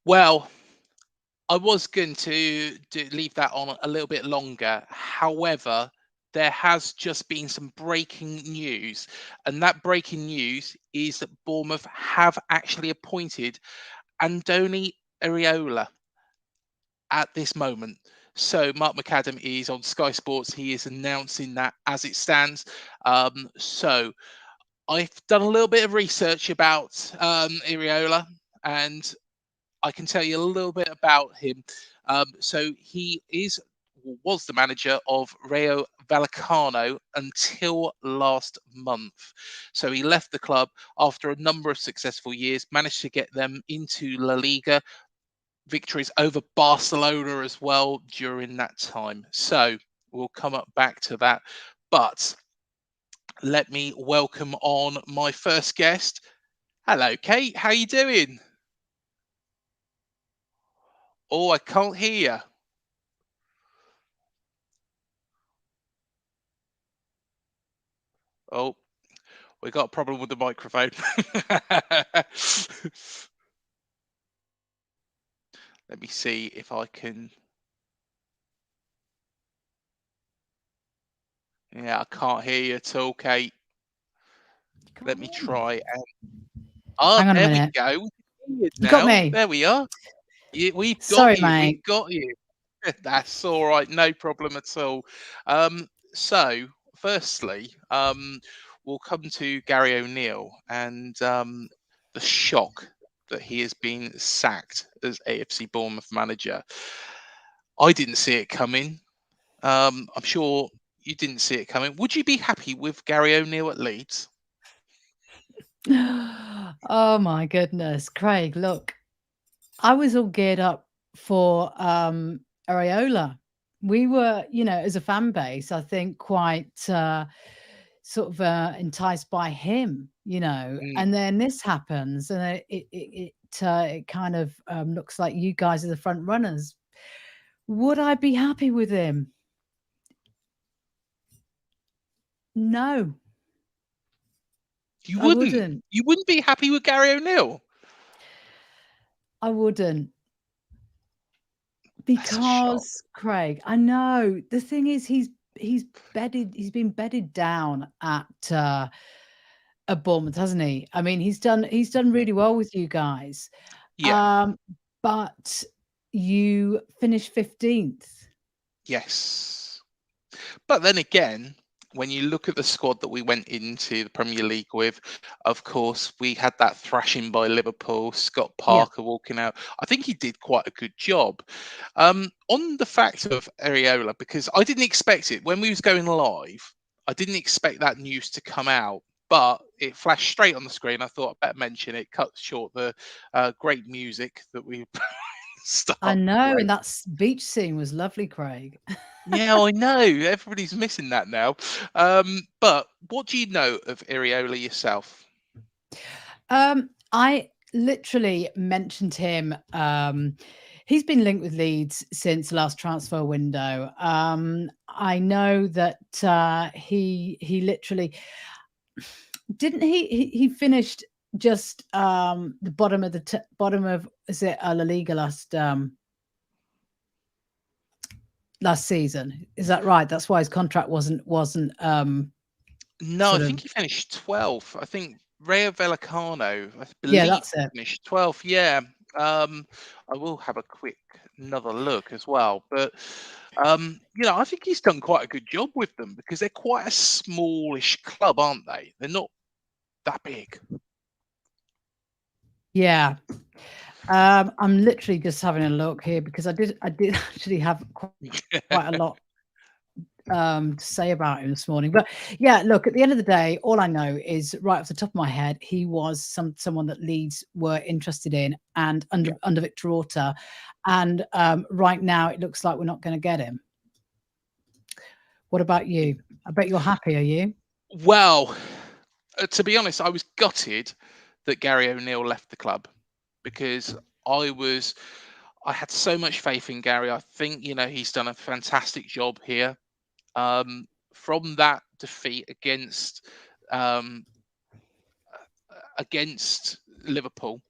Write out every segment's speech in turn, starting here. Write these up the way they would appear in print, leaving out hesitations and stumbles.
Well, I was going to leave that on a little bit longer. However, there has just been some breaking news, and that breaking news is that Bournemouth have actually appointed Andoni Areola at this moment. So Mark McAdam is on Sky Sports. He is announcing that as it stands. So I've done a little bit of research about Areola, and I can tell you a little bit about him. So he was the manager of Rayo Vallecano until last month. So he left the club after a number of successful years, managed to get them into La Liga, victories over Barcelona as well during that time. So we'll come up back to that. But let me welcome on my first guest. Hello, Kate. How you doing? Oh, I can't hear you. Oh, we got a problem with the microphone. Let me see if I can. Yeah, I can't hear you at all, Kate. Let Can't me hear me. try. Oh, Hang on a there we minute. go. We can hear you You got now. me. There we are. We've got Sorry, you. mate. We've got you. That's all right. No problem at all. So, firstly, we'll come to Gary O'Neill and the shock that he has been sacked as AFC Bournemouth manager. I didn't see it coming. I'm sure you didn't see it coming. Would you be happy with Gary O'Neill at Leeds? Oh my goodness, Craig, look, I was all geared up for Areola. We were, as a fan base, I think quite sort of enticed by him, Mm. and then this happens, and it kind of looks like you guys are the front runners. Would I be happy with him? No, You I wouldn't. wouldn't. You wouldn't be happy with Gary O'Neill. I wouldn't. That's a shock. Because, Craig, I know. The thing is he's been bedded down at Bournemouth, hasn't he? I mean, he's done Mm. really well with you guys. Yeah. Um, but you finished 15th. Yes. But then again, when you look at the squad that we went into the Premier League with, of course, we had that thrashing by Liverpool, Scott Yeah. Parker walking out. I think he did quite a good job. On the fact of Areola, because I didn't expect it when we was going live, I didn't expect that news to come out. But it flashed straight on the screen. I thought I better mention it. Cut short the great music that we I start know, playing. and that beach scene was lovely, Craig. Yeah, I know. Everybody's missing that now. But what do you know of Iriola yourself? I literally mentioned him. He's been linked with Leeds since the last transfer window. I know that he literally didn't he finished just the bottom of bottom of, is it La Liga last season? Is that right? That's why his contract wasn't No, I sort of, think he finished 12th. I think Rayo Vallecano, I yeah, believe, that's it. finished 12th. Yeah. Um, I will have a quick another look as well. But I think he's done quite a good job with them because they're quite a smallish club, aren't they? They're not that big. Yeah. I'm literally just having a look here because I did actually have quite a lot to say about him this morning. But yeah, look, at the end of the day, all I know is right off the top of my head, he was someone that Leeds were interested in and under Yeah. under Victor Orta. And right now it looks like we're not going to get him. What about you? I bet you're happy, are you? Well, to be honest, I was gutted that Gary O'Neill left the club because I was I had so much faith in Gary. I think he's done a fantastic job here. From that defeat um, against Liverpool,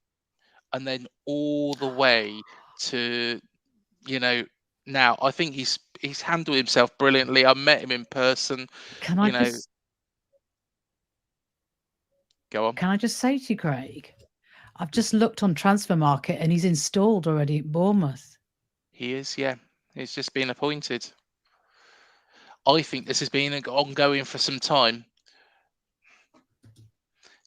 and then all the way to, you know, now. I think he's handled himself brilliantly. I met him in person. Can I You know, just go on. can I just say to you, Craig, I've just looked on Transfer Market and he's installed already at Bournemouth. He is, yeah. He's just been appointed. I think this has been ongoing for some time.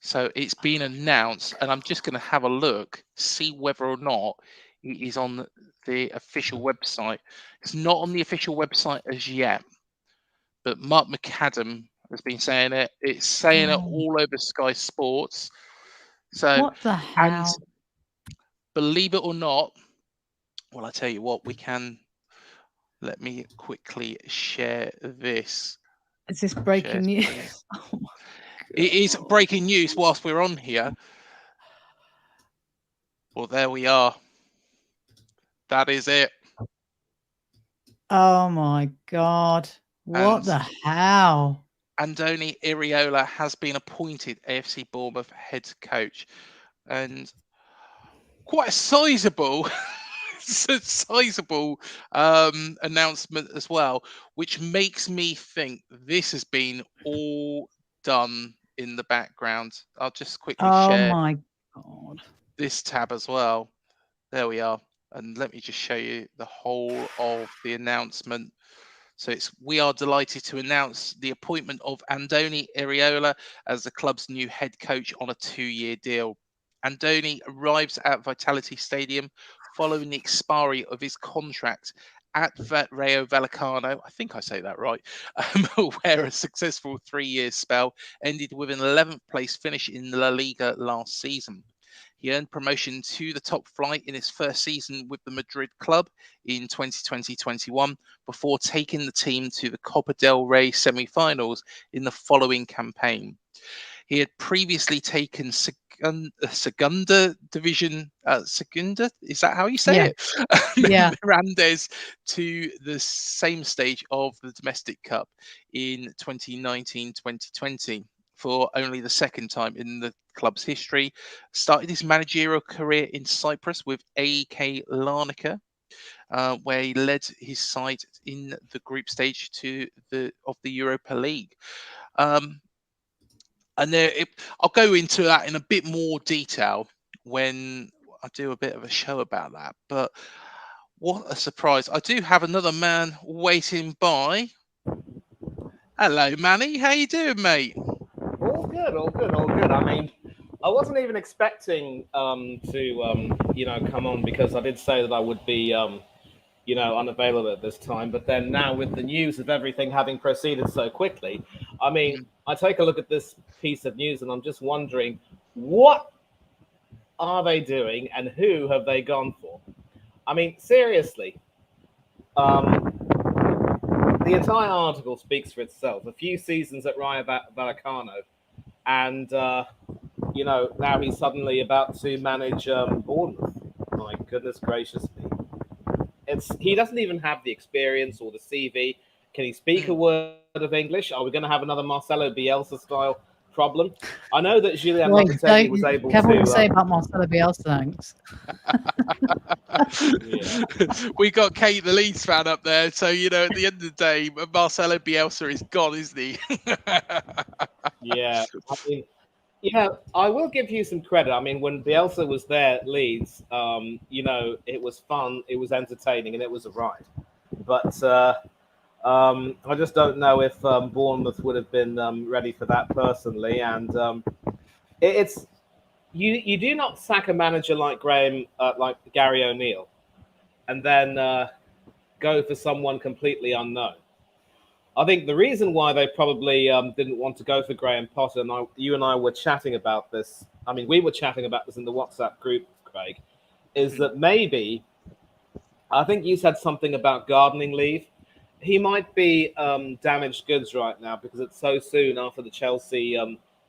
So it's been announced, and I'm just going to have a look, see whether or not it is on the official website. It's not on the official website as yet, but Mark McAdam has been saying it. It's saying it Oh, all over Sky Sports. So, what the and hell? believe it or not, well, I tell you what, we can. Let me quickly share this. Is this Share breaking news? screen. Oh my It is God. breaking news whilst we're on here. Well, there we are. That is it. Oh my God. What And the hell? Andoni Iraola has been appointed AFC Bournemouth head coach, and quite a sizable, sizable announcement as well, which makes me think this has been all done in the background. I'll just quickly Oh share my God. this tab as well. There we are, and let me just show you the whole of the announcement. So we are delighted to announce the appointment of Andoni Iraola as the club's new head coach on a 2-year deal. Andoni arrives at Vitality Stadium following the expiry of his contract at Rayo Vallecano. I think I say that right. Where a successful 3-year spell ended with an 11th place finish in La Liga last season. He earned promotion to the top flight in his first season with the Madrid club in 2020-21 before taking the team to the Copa del Rey semi-finals in the following campaign. He had previously taken Segunda Division, Segunda, is that how you say Yeah. it? Yeah. Mirandes to the same stage of the domestic cup in 2019-2020 for only the second time in the club's history. Started his managerial career in Cyprus with AEK Larnaca, where he led his side in the group stage of the Europa League. And I'll go into that in a bit more detail when I do a bit of a show about that. But what a surprise! I do have another man waiting by. Hello, Manny. How you doing, mate? All good, all good, all good. I mean, I wasn't even expecting come on because I did say that I would be unavailable at this time. But then now with the news of everything having proceeded so quickly, I mean, Mm. I take a look at this piece of news and I'm just wondering what are they doing and who have they gone for? I mean, seriously, um, the entire article speaks for itself. A few seasons at Rayo Vallecano, and now he's suddenly about to manage Bournemouth. My goodness gracious me! He doesn't even have the experience or the CV. Can he speak a Mm. word of English? Are we going to have another Marcelo Bielsa style problem? I know that Julian Wait, Lopetegui don't was able careful what you to. say about Marcelo Bielsa, thanks. Yeah. We got Kate, the Leeds fan, up there. So, at the end of the day, Marcelo Bielsa is gone, isn't he? Yeah. I mean, yeah, I will give you some credit. I mean, when Bielsa was there at Leeds, it was fun, it was entertaining, and it was a ride. But I just don't know if Bournemouth would have been ready for that personally. And it's you do not sack a manager like like Gary O'Neill, and then go for someone completely unknown. I think the reason why they probably didn't want to go for Graham Potter, and you and I were chatting about this. I mean, we were chatting about this in the WhatsApp group, Craig, is Mm. that maybe I think you said something about gardening leave. He might be damaged goods right now because it's so soon after the Chelsea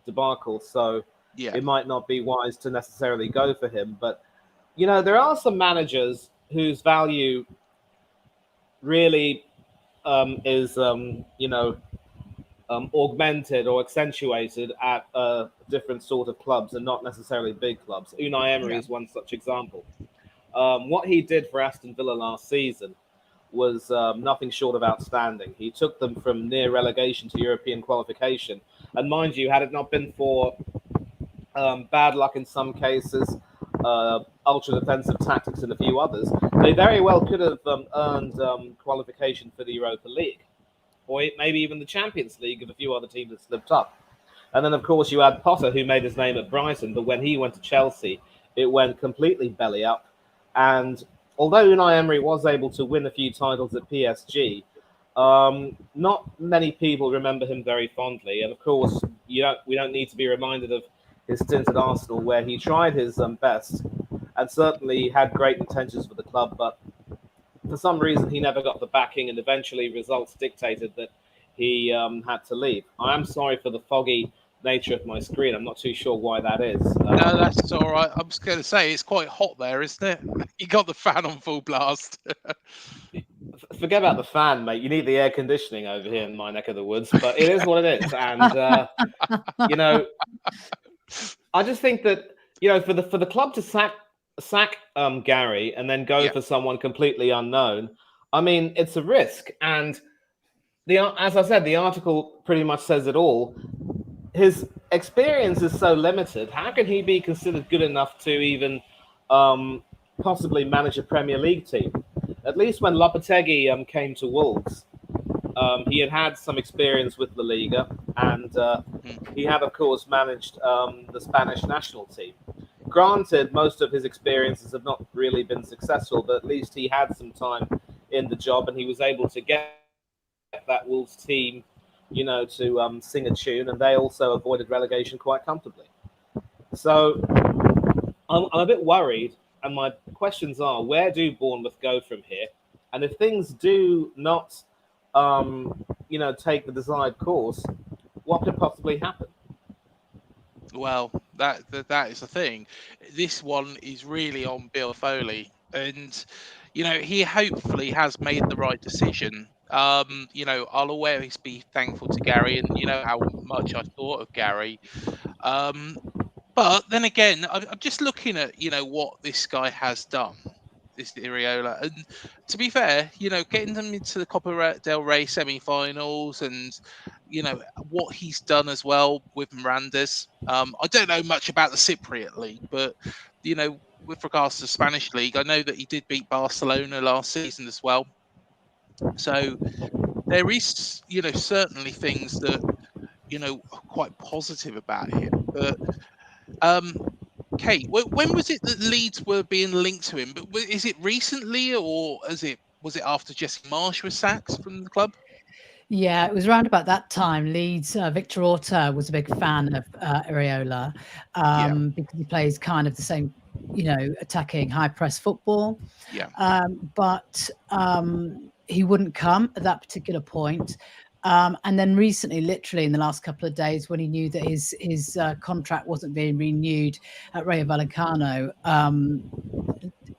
debacle. So Yeah. it might not be wise to necessarily go for him. But there are some managers whose value really is augmented or accentuated at different sort of clubs and not necessarily big clubs. Unai Emery is one such example. What he did for Aston Villa last season was nothing short of outstanding. He took them from near relegation to European qualification. And mind you, had it not been for bad luck in some cases, ultra defensive tactics in a few others, they very well could have earned qualification for the Europa League, or maybe even the Champions League if a few other teams had slipped up. And then, of course, you had Potter, who made his name at Brighton, but when he went to Chelsea, it went completely belly up. And although Unai Emery was able to win a few titles at PSG, not many people remember him very fondly. And of course, we don't need to be reminded of his stint at Arsenal, where he tried his best and certainly had great intentions for the club, but for some reason he never got the backing, and eventually results dictated that he had to leave. I am sorry for the foggy nature of my screen. I'm not too sure why that is. No, that's all right. I was going to say it's quite hot there, isn't it? You got the fan on full blast. Forget about the fan, mate. You need the air conditioning over here in my neck of the woods, but it is what it is. And I just think that for the club to sack Gary and then go for someone completely unknown, I mean, it's a risk. And as I said, the article pretty much says it all. His experience is so limited. How can he be considered good enough to even possibly manage a Premier League team? At least when Lopetegui came to Wolves, he had some experience with La Liga, and he had, of course, managed the Spanish national team. Granted, most of his experiences have not really been successful, but at least he had some time in the job, and he was able to get that Wolves team to sing a tune, and they also avoided relegation quite comfortably. So I'm a bit worried, and my questions are, where do Bournemouth go from here? And if things do not, take the desired course, what could possibly happen? Well, that is the thing. This one is really on Bill Foley, and he hopefully has made the right decision. I'll always be thankful to Gary, and how much I thought of Gary. But then again, I'm just looking at what this guy has done, this Iriola, and to be fair, getting them into the Copa del Rey semi-finals, and what he's done as well with Miranda's. I don't know much about the Cypriot league, but with regards to the Spanish league, I know that he did beat Barcelona last season as well. So there is, certainly things that are quite positive about him. But Kate, when was it that Leeds were being linked to him? But is it recently, or was it after Jesse Marsh was sacked from the club? Yeah, it was around about that time. Leeds, Victor Orta was a big fan of Iriola because he plays kind of the same, attacking high press football. Yeah. But he wouldn't come at that particular point. And then recently, literally in the last couple of days, when he knew that his contract wasn't being renewed at Rayo Vallecano,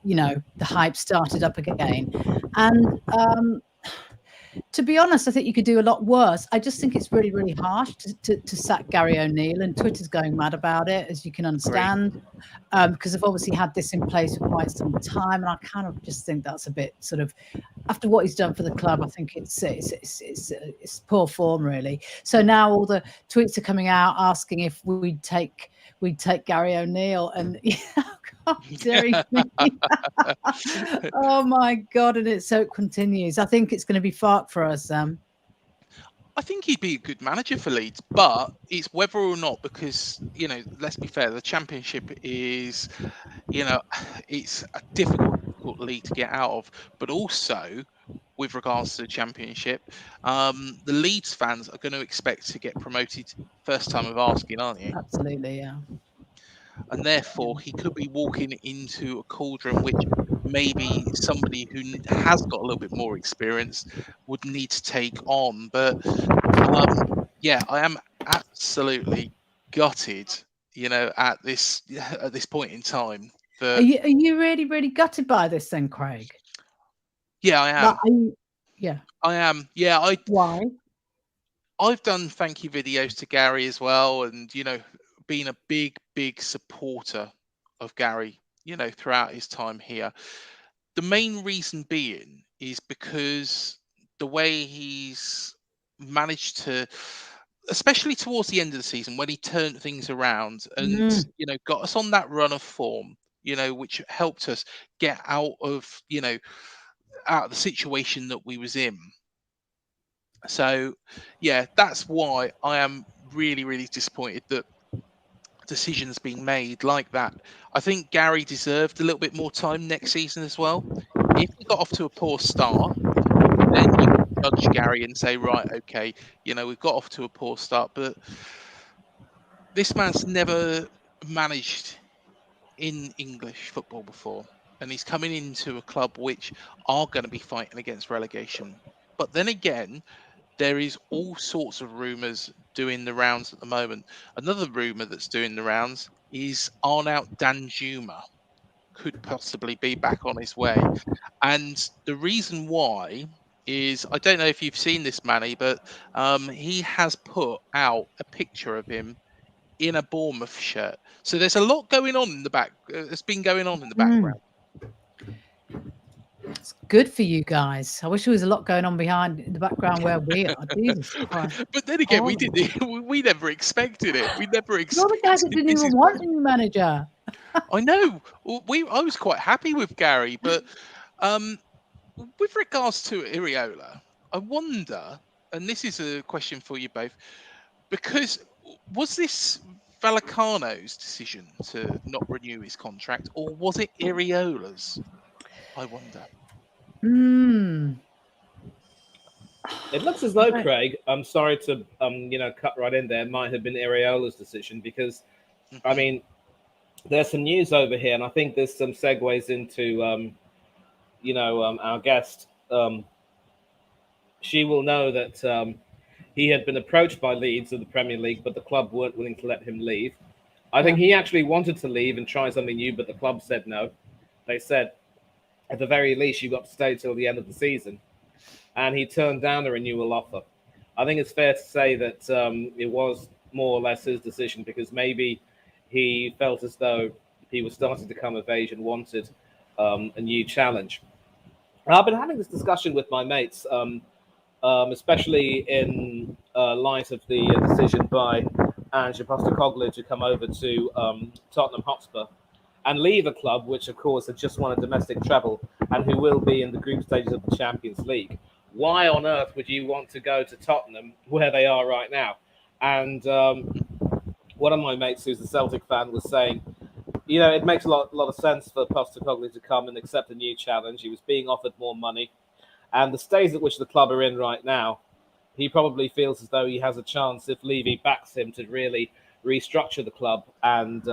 the hype started up again. And to be honest, I think you could do a lot worse. I just think it's really, really harsh to sack Gary O'Neill, and Twitter's going mad about it, as you can understand, because they've obviously had this in place for quite some time, and I kind of just think that's a bit sort of, after what he's done for the club, I think it's poor form, really. So now all the tweets are coming out asking if we'd take Gary O'Neill, and God, oh my God, and so it continues. I think it's going to be fucked for us. I think he'd be a good manager for Leeds, but it's whether or not, because let's be fair, the Championship is it's a difficult league to get out of, but also with regards to the Championship, the Leeds fans are going to expect to get promoted first time of asking, aren't you? Absolutely, yeah. And therefore, he could be walking into a cauldron which maybe somebody who has got a little bit more experience would need to take on. But I am absolutely gutted, at this point in time. Are you really, really gutted by this then, Craig? Yeah, I am. Yeah, I am. Yeah, Why? I've done thank you videos to Gary as well, and been a big supporter of Gary, throughout his time here. The main reason being is because the way he's managed to, especially towards the end of the season, when he turned things around and got us on that run of form, which helped us get out of the situation that we was in. So yeah, that's why I am really disappointed that decisions being made like that. I think Gary deserved a little bit more time next season as well. If he got off to a poor start, then you can judge Gary and say, right, okay, we've got off to a poor start, but this man's never managed in English football before, and he's coming into a club which are going to be fighting against relegation. But then again, there is all sorts of rumours doing the rounds at the moment. Another rumour that's doing the rounds is Arnaut Danjuma could possibly be back on his way. And the reason why is, I don't know if you've seen this, Manny, but he has put out a picture of him in a Bournemouth shirt. So there's a lot going on in the back. It's been going on in the background. It's good for you guys. I wish there was a lot going on behind in the background where we are. Jesus Christ. But then again, we didn't. We never expected it. We never expected. You're the guy that didn't even want a new manager. I know. I was quite happy with Gary, but with regards to Iriola, I wonder, and this is a question for you both, because was this Vallecano's decision to not renew his contract, or was it Iriola's? I wonder. It looks as though, Craig, I'm sorry to cut right in there, might have been Iriola's decision, because I mean, there's some news over here, and I think there's some segues into our guest. She will know that he had been approached by Leeds of the Premier League, but the club weren't willing to let him leave. I think he actually wanted to leave and try something new, but the club said no. They said, at the very least, you've got to stay till the end of the season. And he turned down the renewal offer. I think it's fair to say that it was more or less his decision, because maybe he felt as though he was starting to come of age and wanted a new challenge. I've been having this discussion with my mates, especially in light of the decision by Ange Postecoglou to come over to Tottenham Hotspur and leave a club which, of course, had just won a domestic treble and who will be in the group stages of the Champions League. Why on earth would you want to go to Tottenham where they are right now? And one of my mates, who's a Celtic fan, was saying, it makes a lot of sense for Postecoglou to come and accept a new challenge. He was being offered more money. And the stage at which the club are in right now, he probably feels as though he has a chance, if Levy backs him, to really restructure the club and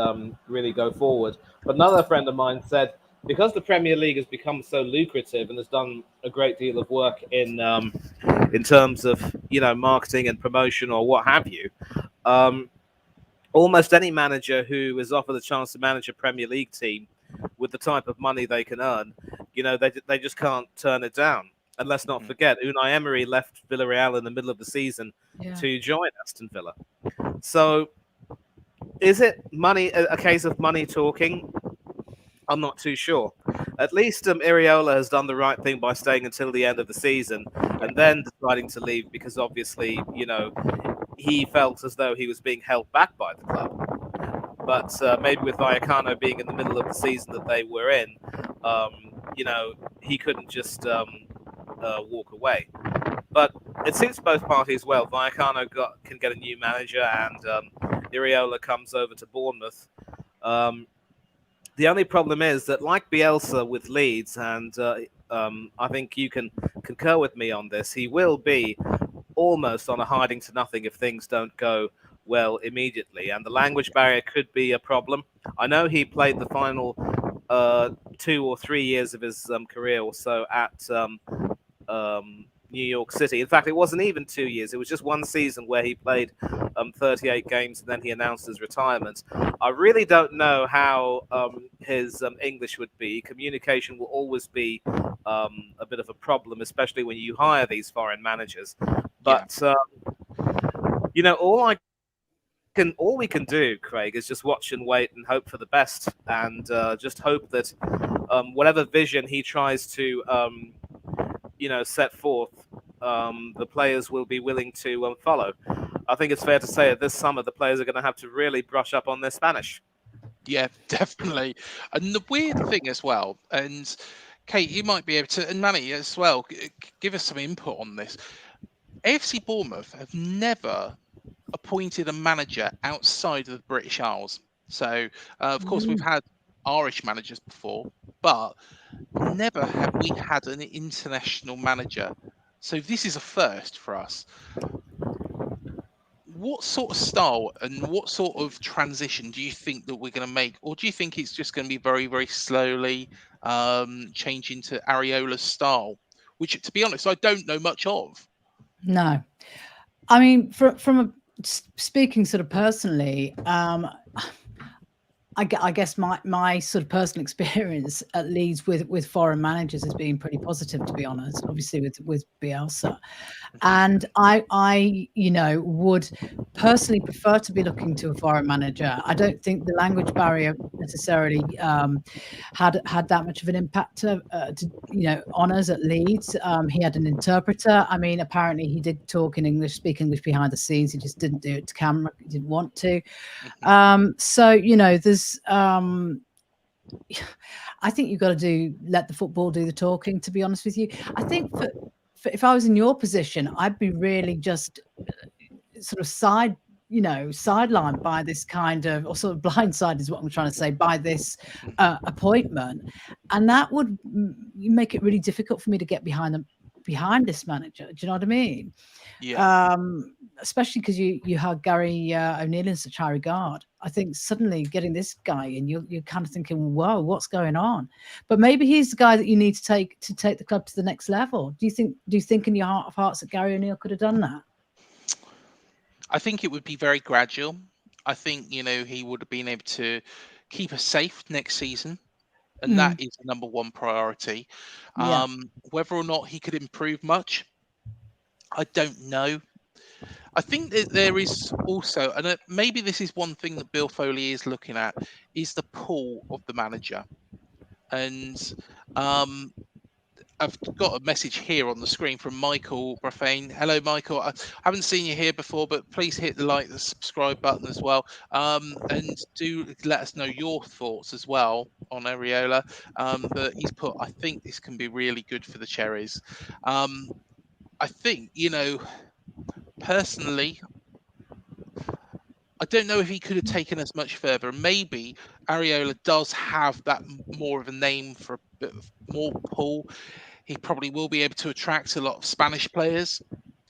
really go forward. But another friend of mine said, because the Premier League has become so lucrative and has done a great deal of work in terms of marketing and promotion or what have you, almost any manager who is offered a chance to manage a Premier League team with the type of money they can earn, they just can't turn it down. And let's not forget, Unai Emery left Villarreal in the middle of the season to join Aston Villa. So is it a case of money talking? I'm not too sure. At least Iriola has done the right thing by staying until the end of the season and then deciding to leave, because obviously, he felt as though he was being held back by the club. But maybe with Vallecano being in the middle of the season that they were in, he couldn't just walk away. But it suits both parties well. Vallecano can get a new manager, and Iriola comes over to Bournemouth. The only problem is that, like Bielsa with Leeds, and I think you can concur with me on this, he will be almost on a hiding to nothing if things don't go well immediately. And the language barrier could be a problem. I know he played the final 2 or 3 years of his career or so at New York City. In fact, it wasn't even 2 years. It was just one season where he played 38 games and then he announced his retirement. I really don't know how his English would be. Communication will always be a bit of a problem, especially when you hire these foreign managers. But all we can do, Craig, is just watch and wait and hope for the best, and just hope that whatever vision he tries to set forth, the players will be willing to follow. I think it's fair to say that this summer the players are going to have to really brush up on their Spanish. Yeah, definitely. And the weird thing as well, and Kate, you might be able to, and Manny as well, give us some input on this. AFC Bournemouth have never appointed a manager outside of the British Isles. So, of course, we've had Irish managers before, but never have we had an international manager. So this is a first for us. What sort of style and what sort of transition do you think that we're going to make? Or do you think it's just going to be very, very slowly changing to Areola's style, which, to be honest, I don't know much of? No. I mean, speaking sort of personally, I guess my sort of personal experience at Leeds with foreign managers has been pretty positive, to be honest. Obviously with Bielsa, and I would personally prefer to be looking to a foreign manager. I don't think the language barrier necessarily had that much of an impact on us at Leeds. He had an interpreter. I mean, apparently he did talk in English, speak English behind the scenes. He just didn't do it to camera. He didn't want to. So there's I think you've got to let the football do the talking, to be honest with you. I think for if I was in your position, I'd be really just sort of sidelined by this kind of, or sort of blindsided is what I'm trying to say, by this appointment. And that would make it really difficult for me to get behind this manager. Do you know what I mean? Yeah. Especially because you had Gary O'Neill in such high regard. I think suddenly getting this guy in, you're kind of thinking, whoa, what's going on? But maybe he's the guy that you need to take the club to the next level. Do you think in your heart of hearts that Gary O'Neill could have done that? I think it would be very gradual. I think, he would have been able to keep us safe next season. And that is the number one priority. Yeah. Whether or not he could improve much, I don't know. I think that there is also, and maybe this is one thing that Bill Foley is looking at, is the pull of the manager. And I've got a message here on the screen from Michael Brafane. Hello, Michael. I haven't seen you here before, but please hit the like, the subscribe button as well. And do let us know your thoughts as well on Areola. But he's put, I think this can be really good for the Cherries. I think, personally, I don't know if he could have taken us much further. Maybe Areola does have that more of a name for a bit of more pull. He probably will be able to attract a lot of Spanish players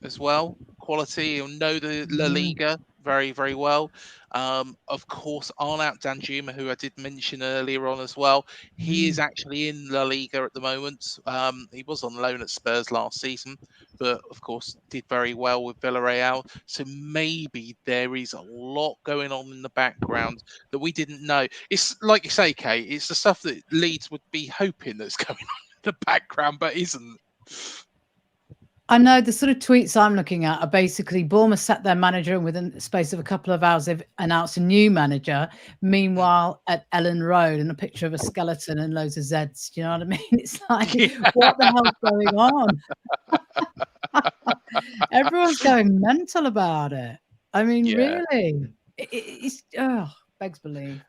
as well. Quality, he'll know the La Liga very, very well. Of course, Arnaut Danjuma, who I did mention earlier on as well, he is actually in La Liga at the moment. He was on loan at Spurs last season, but of course did very well with Villarreal. So maybe there is a lot going on in the background that we didn't know. It's like you say, Kate, it's the stuff that Leeds would be hoping that's going on in the background, but isn't. I know the sort of tweets I'm looking at are basically Bournemouth sat their manager and within the space of a couple of hours they've announced a new manager. Meanwhile, at Ellen Road, and a picture of a skeleton and loads of Zeds. Do you know what I mean? It's like, what the hell's going on? Everyone's going mental about it. I mean, really, it's beggars belief.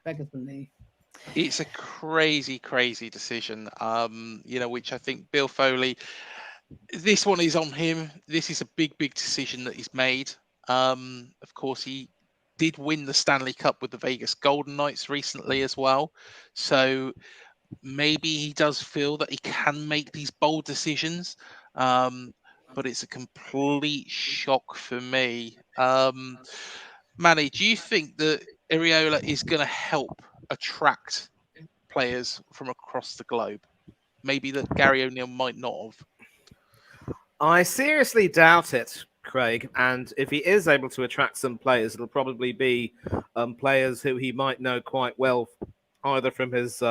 It's a crazy, crazy decision. Which I think Bill Foley. This one is on him. This is a big, big decision that he's made. Of course, he did win the Stanley Cup with the Vegas Golden Knights recently as well. So maybe he does feel that he can make these bold decisions. But it's a complete shock for me. Manny, do you think that Areola is going to help attract players from across the globe? Maybe that Gary O'Neill might not have. I seriously doubt it, Craig. And if he is able to attract some players, it'll probably be players who he might know quite well, either from his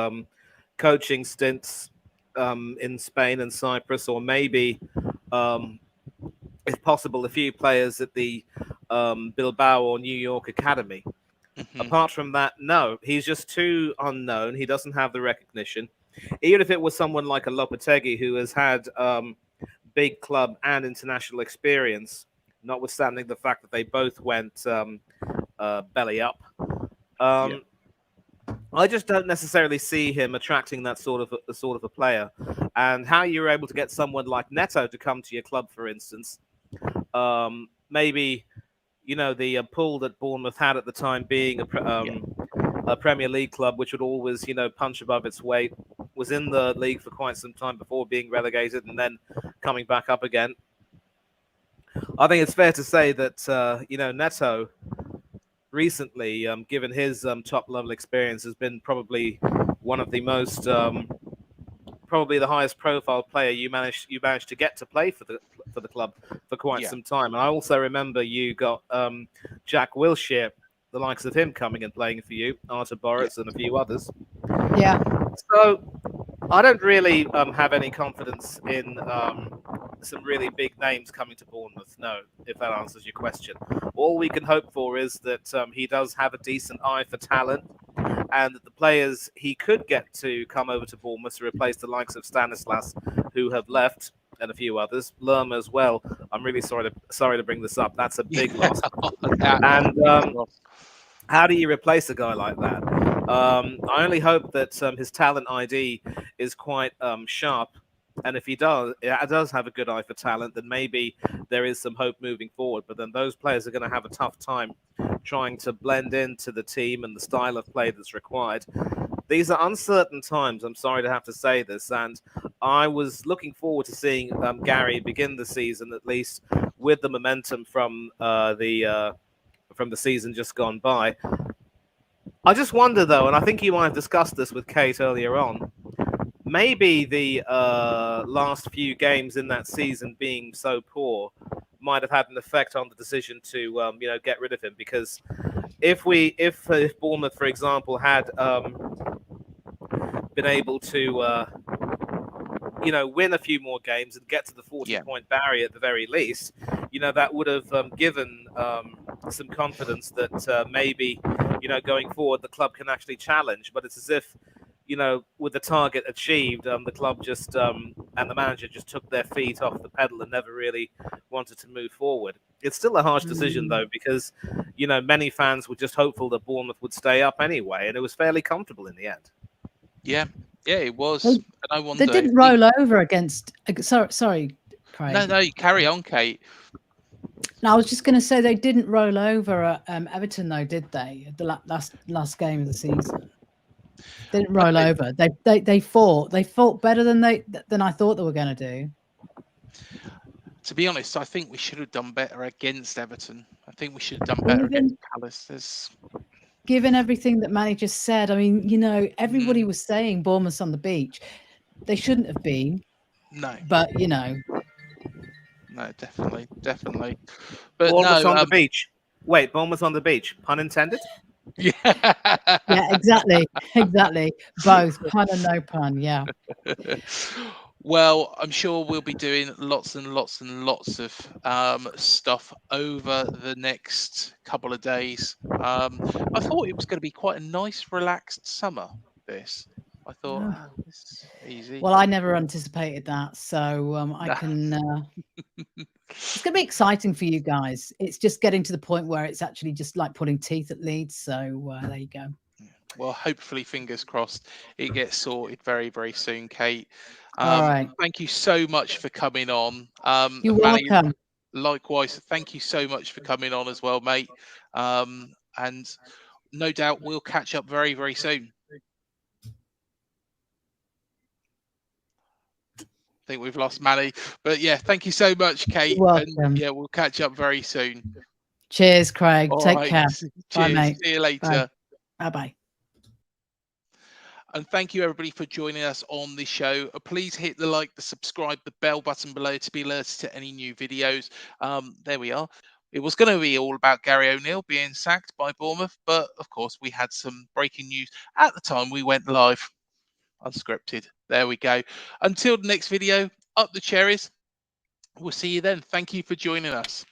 coaching stints in Spain and Cyprus, or maybe, if possible, a few players at the Bilbao or New York academy. Mhm. Apart from that, no, he's just too unknown. He doesn't have the recognition. Even if it was someone like a Lopetegui who has had big club and international experience, notwithstanding the fact that they both went belly up. Yeah. I just don't necessarily see him attracting that sort of a player. And how you're able to get someone like Neto to come to your club, for instance, maybe the pull that Bournemouth had at the time being a Premier League club, which would always punch above its weight, was in the league for quite some time before being relegated and then coming back up again. I think it's fair to say that Neto recently, given his top level experience, has been probably one of the most probably the highest profile player you managed to get to play for the club for quite some time. And I also remember you got Jack Wilshere, the likes of him, coming and playing for you, Artur Boruc and a few others. Yeah. So I don't really have any confidence in some really big names coming to Bournemouth. No, if that answers your question. All we can hope for is that he does have a decent eye for talent, and that the players he could get to come over to Bournemouth to replace the likes of Stanislas, who have left, and a few others, Lerma as well. I'm really sorry to bring this up. That's a big loss. And how do you replace a guy like that? I only hope that his talent ID is quite sharp, and if he does have a good eye for talent, then maybe there is some hope moving forward. But then those players are going to have a tough time trying to blend into the team and the style of play that's required. These are uncertain times. I'm sorry to have to say this, and I was looking forward to seeing Gary begin the season at least with the momentum from the season just gone by. I just wonder, though, and I think you might have discussed this with Kate earlier on, maybe the last few games in that season being so poor might have had an effect on the decision to get rid of him. Because if Bournemouth, for example, had been able to win a few more games and get to the 40-point barrier at the very least, that would have given some confidence that maybe going forward the club can actually challenge. But it's as if with the target achieved, the club just and the manager just took their feet off the pedal and never really wanted to move forward. It's still a harsh decision, though, because many fans were just hopeful that Bournemouth would stay up anyway, and it was fairly comfortable in the end. Yeah, it was. And I wonder, they didn't roll over against. Sorry, Craig. No, you carry on, Kate. No, I was just going to say they didn't roll over at Everton, though, did they? The last game of the season. They didn't roll over. They fought better than I thought they were going to do. To be honest, I think we should have done better against Everton. I think we should have done better against Palace. Given everything that Manny just said, I mean, everybody was saying Bournemouth's on the beach. They shouldn't have been. No. But, No, definitely. But Bournemouth's on the beach. Wait, Bournemouth's on the beach. Pun intended? Yeah. Yeah, exactly. Both pun and no pun. Yeah. Well, I'm sure we'll be doing lots and lots and lots of stuff over the next couple of days. I thought it was going to be quite a nice, relaxed summer. I thought this is easy. Well, I never anticipated that, so I can. It's going to be exciting for you guys. It's just getting to the point where it's actually just like pulling teeth at Leeds. So there you go. Well, hopefully, fingers crossed, it gets sorted very, very soon, Kate. All right. Thank you so much for coming on. You're welcome. Likewise, thank you so much for coming on as well, mate. And no doubt we'll catch up very, very soon. I think we've lost Manny, but yeah, thank you so much, Kate. You're welcome. And yeah, we'll catch up very soon. Cheers, Craig. Take care. Cheers. Bye, mate. See you later. Bye. And thank you, everybody, for joining us on the show. Please hit the like, the subscribe, the bell button below to be alerted to any new videos. There we are. It was going to be all about Gary O'Neill being sacked by Bournemouth, but of course we had some breaking news at the time we went live. Unscripted. There we go. Until the next video, up the cherries. We'll see you then. Thank you for joining us.